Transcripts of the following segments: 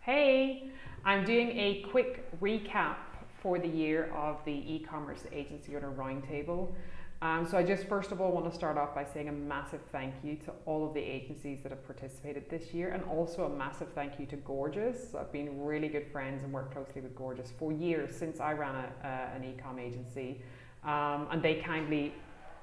Hey, I'm doing a quick recap for the year of the e-commerce agency owner roundtable. So I just first of all want to start off by saying a massive thank you to all of the agencies that have participated this year, and also a massive thank you to Gorgeous. I've been really good friends and worked closely with Gorgeous for years since I ran an e-com agency, and they kindly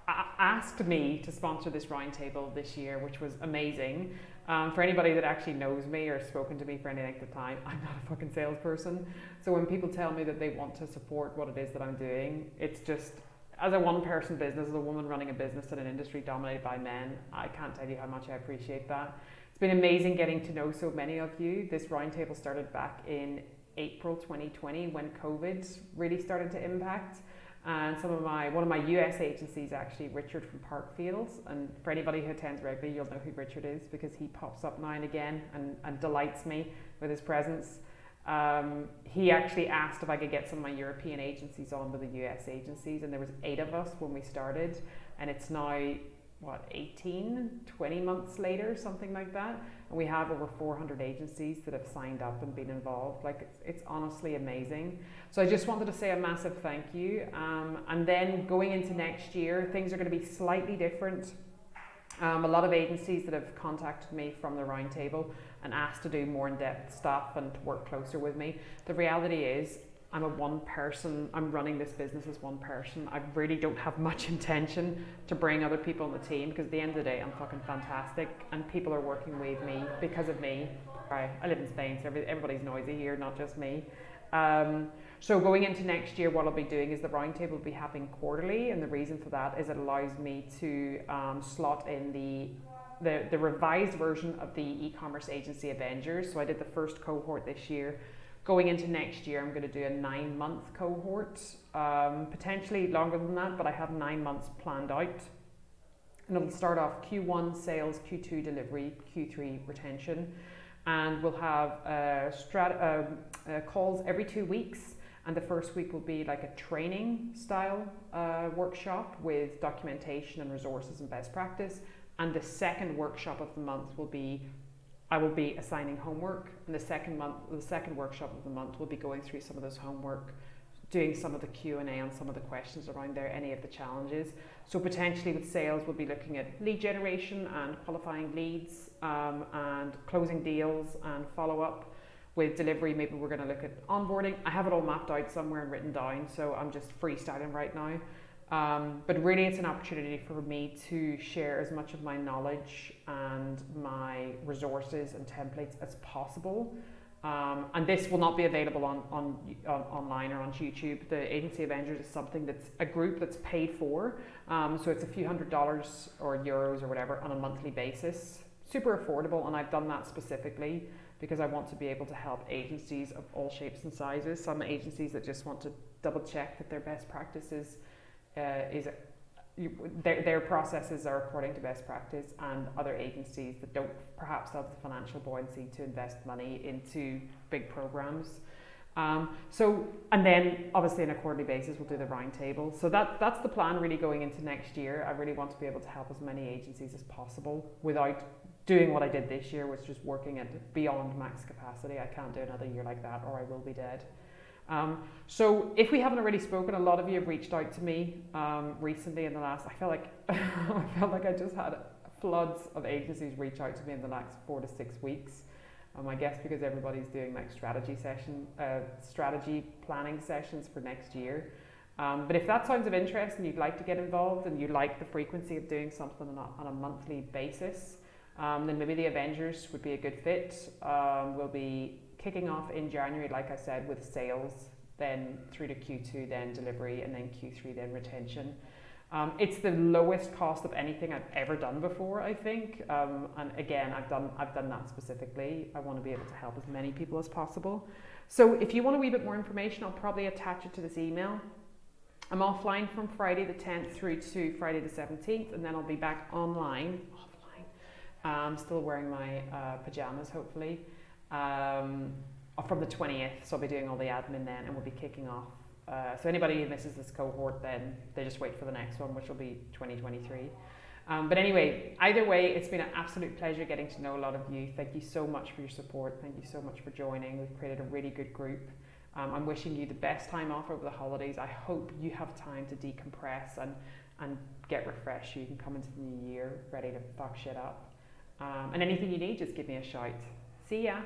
asked me to sponsor this roundtable this year, which was amazing. For anybody that actually knows me or spoken to me for any length of time, I'm not a fucking salesperson. So when people tell me that they want to support what it is that I'm doing, it's just, as a one-person business, as a woman running a business in an industry dominated by men, I can't tell you how much I appreciate that. It's been amazing getting to know so many of you. This roundtable started back in April 2020 when COVID really started to impact. And one of my US agencies, actually, Richard from Parkfields, and for anybody who attends regularly, you'll know who Richard is because he pops up now and again and delights me with his presence. He actually asked if I could get some of my European agencies on with the US agencies, and there was 8 of us when we started, and it's now 20 months later, something like that, and we have over 400 agencies that have signed up and been involved. Like, it's honestly amazing. So I just wanted to say a massive thank you, and then going into next year, things are going to be slightly different. A lot of agencies that have contacted me from the roundtable and asked to do more in-depth stuff and to work closer with me. The reality is, I'm running this business as one person. I really don't have much intention to bring other people on the team, because at the end of the day, I'm fucking fantastic and people are working with me because of me. I live in Spain, so everybody's noisy here, not just me. So going into next year, what I'll be doing is the roundtable will be happening quarterly, and the reason for that is it allows me to slot in the revised version of the e-commerce agency Avengers. So I did the first cohort this year. Going into next year, I'm going to do a 9-month cohort, potentially longer than that, but I have 9 months planned out. And it'll start off Q1 sales, Q2 delivery, Q3 retention. And we'll have calls every 2 weeks. And the first week will be like a training style workshop with documentation and resources and best practice. And the second workshop of the month will be, I will be assigning homework, and the second workshop of the month will be going through some of this homework, doing some of the Q&A on some of the questions around there, any of the challenges. So potentially with sales, we'll be looking at lead generation and qualifying leads, and closing deals and follow up. With delivery, maybe we're going to look at onboarding. I have it all mapped out somewhere and written down, so I'm just freestyling right now. But really, it's an opportunity for me to share as much of my knowledge and my resources and templates as possible. And this will not be available on online or on YouTube. The Agency Avengers is something that's a group that's paid for. So it's a few $100s or euros or whatever on a monthly basis. Super affordable, and I've done that specifically because I want to be able to help agencies of all shapes and sizes. Some agencies that just want to double check that their best practices their processes are according to best practice, and other agencies that don't perhaps have the financial buoyancy to invest money into big programs. And then obviously on a quarterly basis we'll do the roundtable. So that's the plan really going into next year. I really want to be able to help as many agencies as possible without doing what I did this year, which is working at beyond max capacity. I can't do another year like that or I will be dead. So if we haven't already spoken, a lot of you have reached out to me recently in the last, I felt like I just had floods of agencies reach out to me in the last 4 to 6 weeks. I guess because everybody's doing like strategy planning sessions for next year. But if that sounds of interest and you'd like to get involved and you like the frequency of doing something on a monthly basis, then maybe the Avengers would be a good fit. We'll be kicking off in January, like I said, with sales, then through to Q2, then delivery, and then Q3, then retention. It's the lowest cost of anything I've ever done before, I think. And again, I've done that specifically. I want to be able to help as many people as possible. So if you want a wee bit more information, I'll probably attach it to this email. I'm offline from Friday the 10th through to Friday the 17th, and then I'll be back offline. Still wearing my pajamas, hopefully. From the 20th, so I'll be doing all the admin then, and we'll be kicking off. So anybody who misses this cohort, then they just wait for the next one, which will be 2023. But anyway, either way, it's been an absolute pleasure getting to know a lot of you. Thank you so much for your support. Thank you so much for joining. We've created a really good group. I'm wishing you the best time off over the holidays. I hope you have time to decompress and get refreshed so you can come into the new year ready to fuck shit up. And anything you need, just give me a shout. See ya.